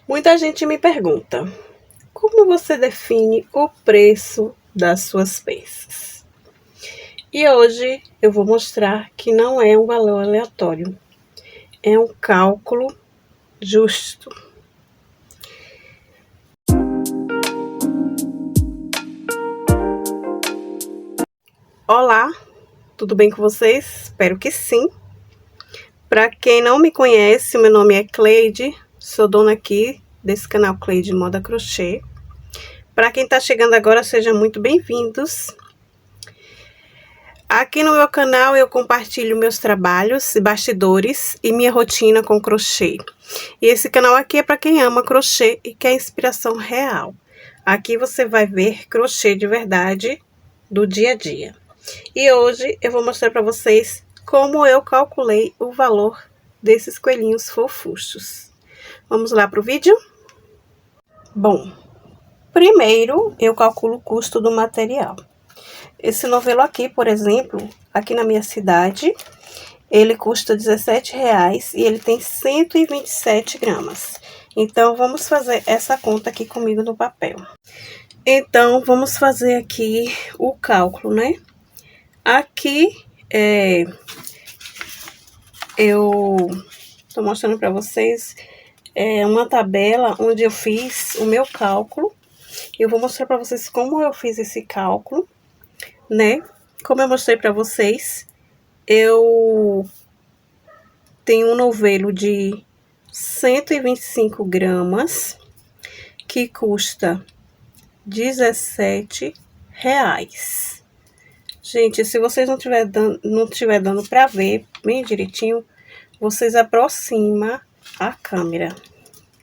Muita gente me pergunta, como você define o preço das suas peças? E hoje eu vou mostrar que não é um valor aleatório, é um cálculo justo. Olá, tudo bem com vocês? Espero que sim. Para quem não me conhece, meu nome é Cleide, sou dona aqui desse canal Cleide Moda Crochê. Para quem está chegando agora, sejam muito bem-vindos. Aqui no meu canal eu compartilho meus trabalhos, bastidores e minha rotina com crochê. E esse canal aqui é para quem ama crochê e quer inspiração real. Aqui você vai ver crochê de verdade do dia a dia. E hoje eu vou mostrar para vocês como eu calculei o valor desses coelhinhos fofuchos. Vamos lá para o vídeo? Bom, primeiro eu calculo o custo do material. Esse novelo aqui, por exemplo, aqui na minha cidade, ele custa R$17 e ele tem 127 gramas. Então, vamos fazer essa conta aqui comigo no papel. Então, vamos fazer aqui o cálculo, né? Aqui, eu tô mostrando para vocês uma tabela onde eu fiz o meu cálculo. Eu vou mostrar para vocês como eu fiz esse cálculo, né? Como eu mostrei para vocês, eu tenho um novelo de 125 gramas, que custa R$17. Gente, se vocês não tiver dando para ver bem direitinho, vocês aproximam a câmera,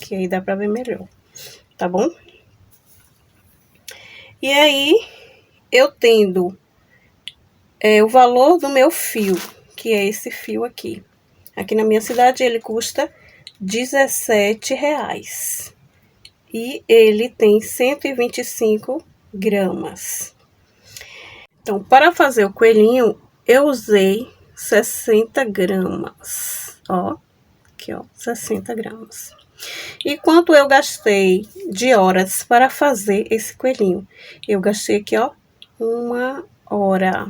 que aí dá para ver melhor, tá bom? E aí, eu tendo o valor do meu fio, que é esse fio aqui. Aqui na minha cidade ele custa R$17. E ele tem 125 gramas. Então, para fazer o coelhinho, eu usei 60 gramas. Ó, aqui ó, 60 gramas. E quanto eu gastei de horas para fazer esse coelhinho? Eu gastei aqui, ó, 1 hora.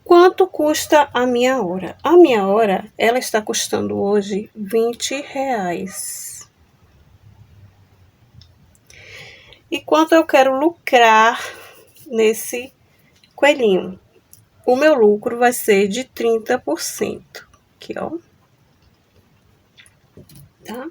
Quanto custa a minha hora? A minha hora, ela está custando hoje R$20. E quanto eu quero lucrar nesse coelhinho? O meu lucro vai ser de 30%. Aqui, ó. Tá?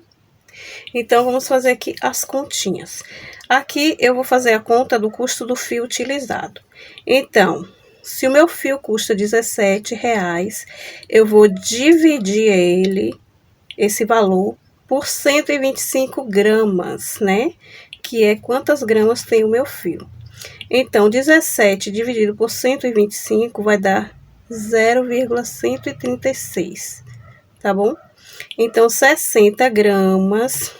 Então, vamos fazer aqui as continhas. Aqui, eu vou fazer a conta do custo do fio utilizado. Então, se o meu fio custa R$17, eu vou dividir esse valor, por 125 gramas, né? Que é quantas gramas tem o meu fio. Então, 17 dividido por 125 vai dar 0,136, tá bom? Então, 60 gramas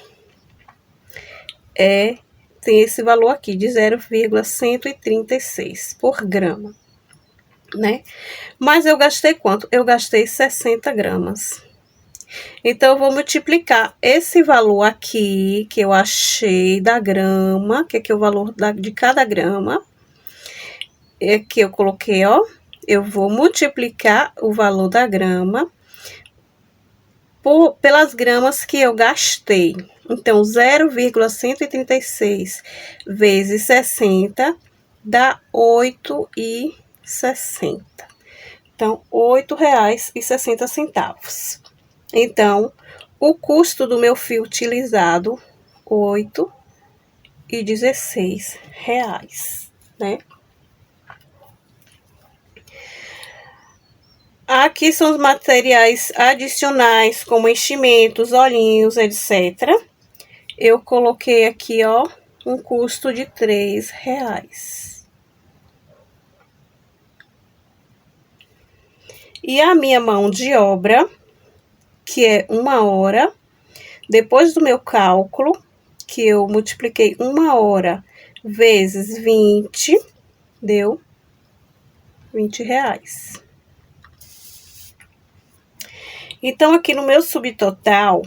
tem esse valor aqui de 0,136 por grama, né? Mas eu gastei quanto? Eu gastei 60 gramas. Então, eu vou multiplicar esse valor aqui, que eu achei da grama, que é o valor de cada grama, que eu coloquei, ó. Eu vou multiplicar o valor da grama pelas gramas que eu gastei. Então, 0,136 vezes 60 dá 8,60. Então, R$8,60. Então, o custo do meu fio utilizado, R$8,16, né? Aqui são os materiais adicionais, como enchimentos, olhinhos, etc. Eu coloquei aqui, ó, um custo de R$3. E a minha mão de obra, que é 1 hora, depois do meu cálculo, que eu multipliquei 1 hora vezes 20, deu R$20. Então, aqui no meu subtotal,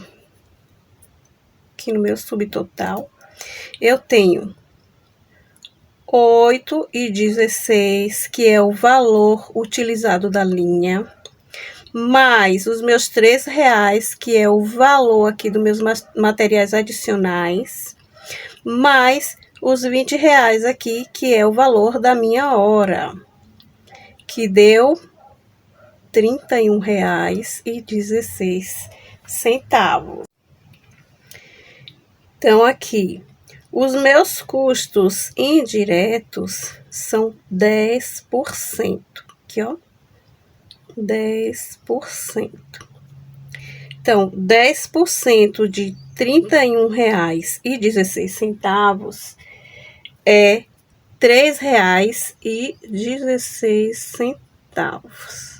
eu tenho 8,16, que é o valor utilizado da linha, mais os meus R$3, que é o valor aqui dos meus materiais adicionais, mais os R$20 aqui, que é o valor da minha hora, que deu R$31,16. Então, aqui, os meus custos indiretos são 10%. Aqui, ó. 10%. Então, 10% de R$31,16 é R$3,16.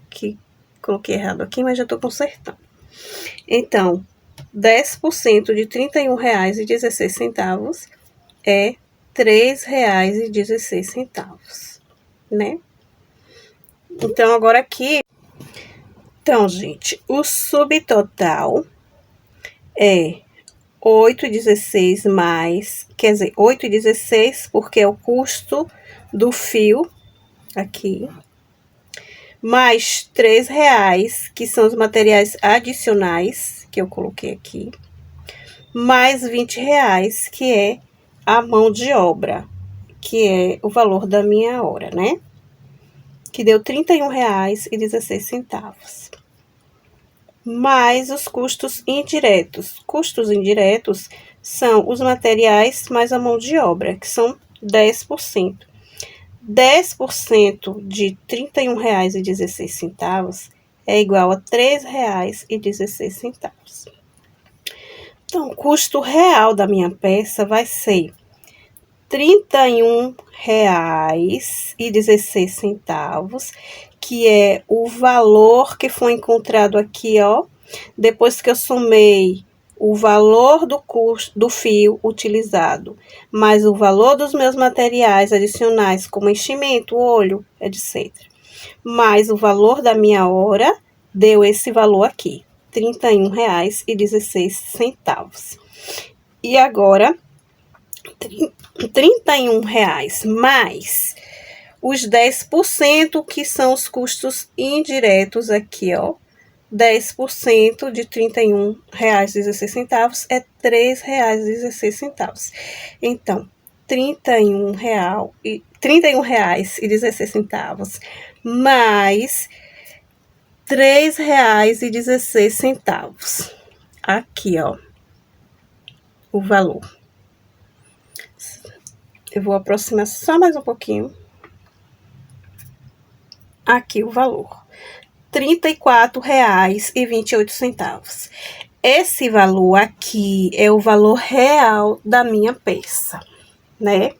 Que coloquei errado aqui, mas já tô consertando. Então, 10% de R$31,16 é R$3,16, né? Então, agora aqui... Então, gente, o subtotal é 8,16 mais... Quer dizer, 8,16 porque é o custo do fio aqui, mais R$3, que são os materiais adicionais que eu coloquei aqui, mais R$20, que é a mão de obra, que é o valor da minha hora, né? Que deu R$31,16. Mais os custos indiretos. Custos indiretos são os materiais mais a mão de obra, que são 10%. 10% de R$31,16 é igual a R$3,16. Então, o custo real da minha peça vai ser R$31,16, que é o valor que foi encontrado aqui, ó, depois que eu somei o valor do custo do fio utilizado, mais o valor dos meus materiais adicionais, como enchimento, olho, etc. Mais o valor da minha hora, deu esse valor aqui, R$31,16. E agora, R$31 mais os 10%, que são os custos indiretos aqui, ó. 10% de R$31,16 é R$3,16. Então, R$31,16 mais R$3,16. Aqui, ó, o valor. Eu vou aproximar só mais um pouquinho. Aqui o valor. R$34,28. Esse valor aqui é o valor real da minha peça, né?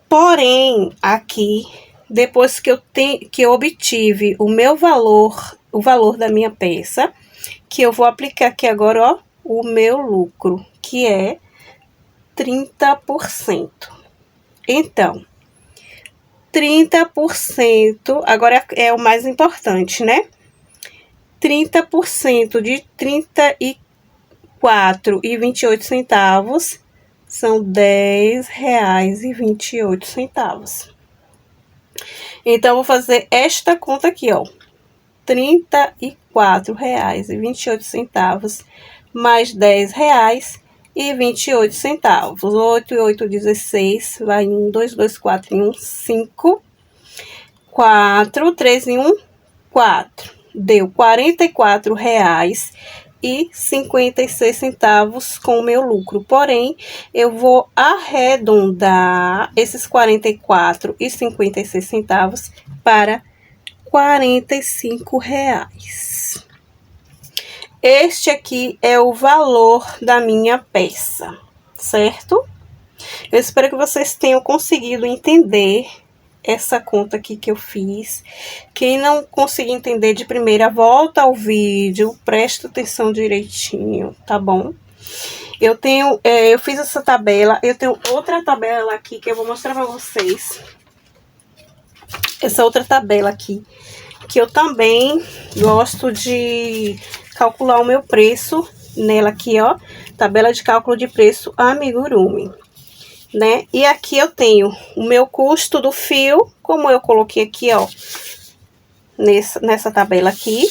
Porém, aqui, depois que eu obtive o meu valor, o valor da minha peça, que eu vou aplicar aqui agora, ó, o meu lucro, que é 30%. Então, 30%, agora é o mais importante, né? 30% de R$34,28 são R$10,28. Então, eu vou fazer esta conta aqui, ó. R$34,28 mais R$10,28. 8 e 8, 16. Vai 1, 2, 2, 4 e 1, 5. 4, 3 e 1, 4. Deu R$44,56 com o meu lucro. Porém, eu vou arredondar esses R$44,56 para R$45. Este aqui é o valor da minha peça, certo? Eu espero que vocês tenham conseguido entender essa conta aqui que eu fiz. Quem não conseguir entender de primeira, volta ao vídeo, presta atenção direitinho, tá bom? Eu fiz essa tabela, eu tenho outra tabela aqui que eu vou mostrar pra vocês. Essa outra tabela aqui, que eu também gosto de calcular o meu preço nela aqui, ó. Tabela de cálculo de preço amigurumi, né? E aqui eu tenho o meu custo do fio, como eu coloquei aqui, ó, nessa tabela aqui.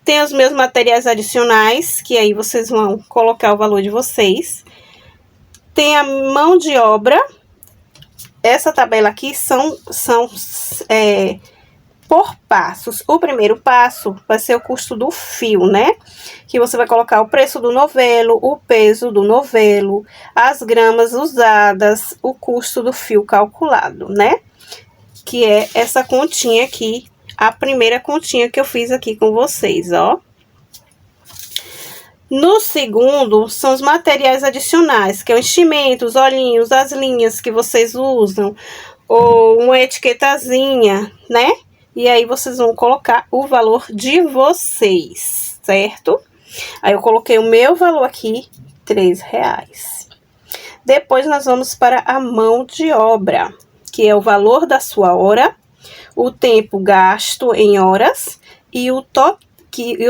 Tem os meus materiais adicionais, que aí vocês vão colocar o valor de vocês. Tem a mão de obra. Essa tabela aqui são por passos. O primeiro passo vai ser o custo do fio, né? Que você vai colocar o preço do novelo, o peso do novelo, as gramas usadas, o custo do fio calculado, né? Que é essa continha aqui, a primeira continha que eu fiz aqui com vocês, ó. No segundo, são os materiais adicionais, que é o enchimento, os olhinhos, as linhas que vocês usam, ou uma etiquetazinha, né? E aí, vocês vão colocar o valor de vocês, certo? Aí, eu coloquei o meu valor aqui, R$3. Depois, nós vamos para a mão de obra, que é o valor da sua hora, o tempo gasto em horas e o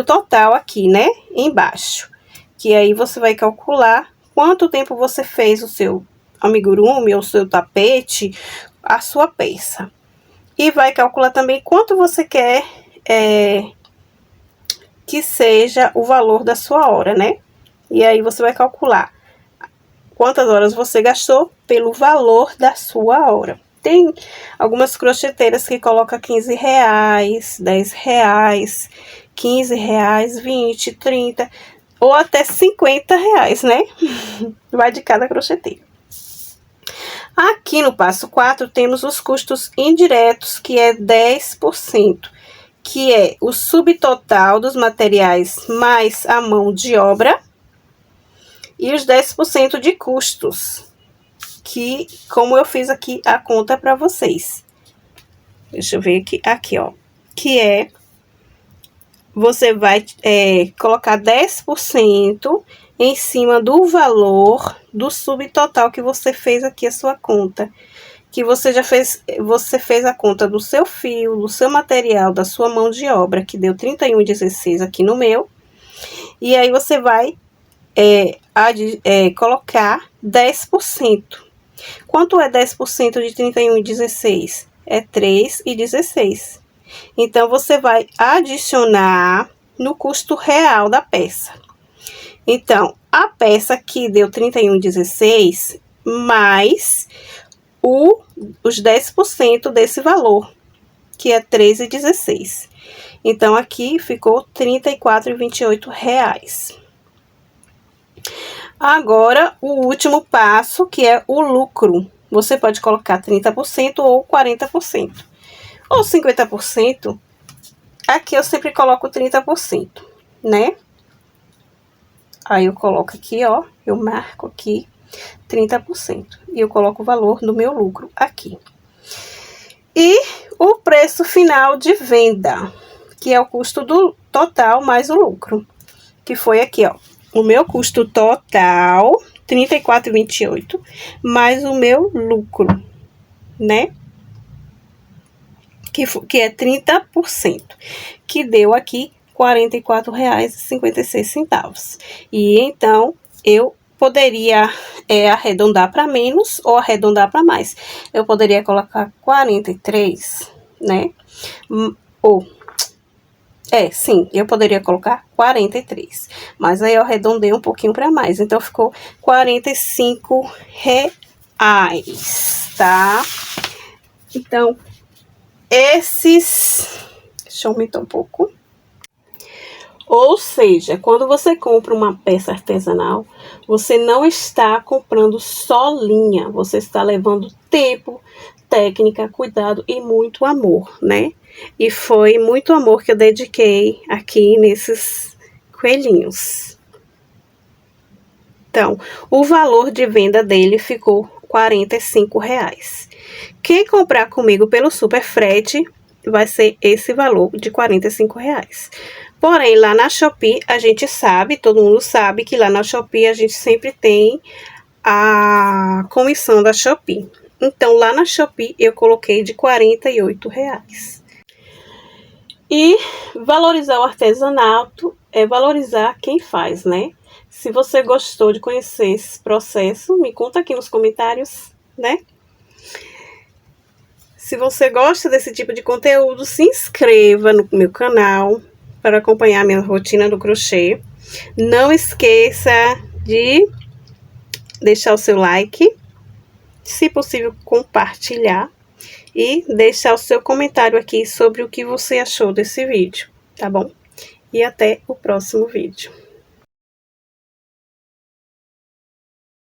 total aqui, né? Embaixo. Que aí, você vai calcular quanto tempo você fez o seu amigurumi, ou o seu tapete, a sua peça. E vai calcular também quanto você quer que seja o valor da sua hora, né? E aí, você vai calcular quantas horas você gastou pelo valor da sua hora. Tem algumas crocheteiras que colocam R$15, R$10, R$15, 20, 30 ou até R$50, né? Vai de cada crocheteira. Aqui no passo 4, temos os custos indiretos, que é 10%, que é o subtotal dos materiais mais a mão de obra e os 10% de custos, que, como eu fiz aqui a conta para vocês. Deixa eu ver aqui, ó, que é, você vai colocar 10% em cima do valor do subtotal que você fez aqui a sua conta. Que você fez a conta do seu fio, do seu material, da sua mão de obra, que deu R$31,16 aqui no meu. E aí, você vai colocar 10%. Quanto é 10% de R$31,16? É R$3,16. Então, você vai adicionar no custo real da peça. Então, a peça aqui deu R$31,16 mais os 10% desse valor, que é R$13,16. Então, aqui ficou R$34,28. Agora, o último passo, que é o lucro. Você pode colocar 30% ou 40%. Ou 50%. Aqui eu sempre coloco 30%, né? Aí, eu coloco aqui, ó, eu marco aqui 30%. E eu coloco o valor do meu lucro aqui. E o preço final de venda, que é o custo do total mais o lucro. Que foi aqui, ó. O meu custo total, R$34,28, mais o meu lucro, né? Que é 30%, que deu aqui R$44,56. E então, eu poderia arredondar para menos ou arredondar para mais. Eu poderia colocar 43, né? Sim, eu poderia colocar 43. Mas aí eu arredondei um pouquinho para mais. Então, ficou R$45, tá? Então, deixa eu aumentar um pouco. Ou seja, quando você compra uma peça artesanal, você não está comprando só linha. Você está levando tempo, técnica, cuidado e muito amor, né? E foi muito amor que eu dediquei aqui nesses coelhinhos. Então, o valor de venda dele ficou R$45. Quem comprar comigo pelo Super Frete vai ser esse valor de R$45. Porém, lá na Shopee, a gente sabe, todo mundo sabe que lá na Shopee a gente sempre tem a comissão da Shopee. Então, lá na Shopee eu coloquei de R$48. E valorizar o artesanato é valorizar quem faz, né? Se você gostou de conhecer esse processo, me conta aqui nos comentários, né? Se você gosta desse tipo de conteúdo, se inscreva no meu canal para acompanhar minha rotina do crochê. Não esqueça de deixar o seu like, se possível compartilhar e deixar o seu comentário aqui sobre o que você achou desse vídeo, tá bom? E até o próximo vídeo.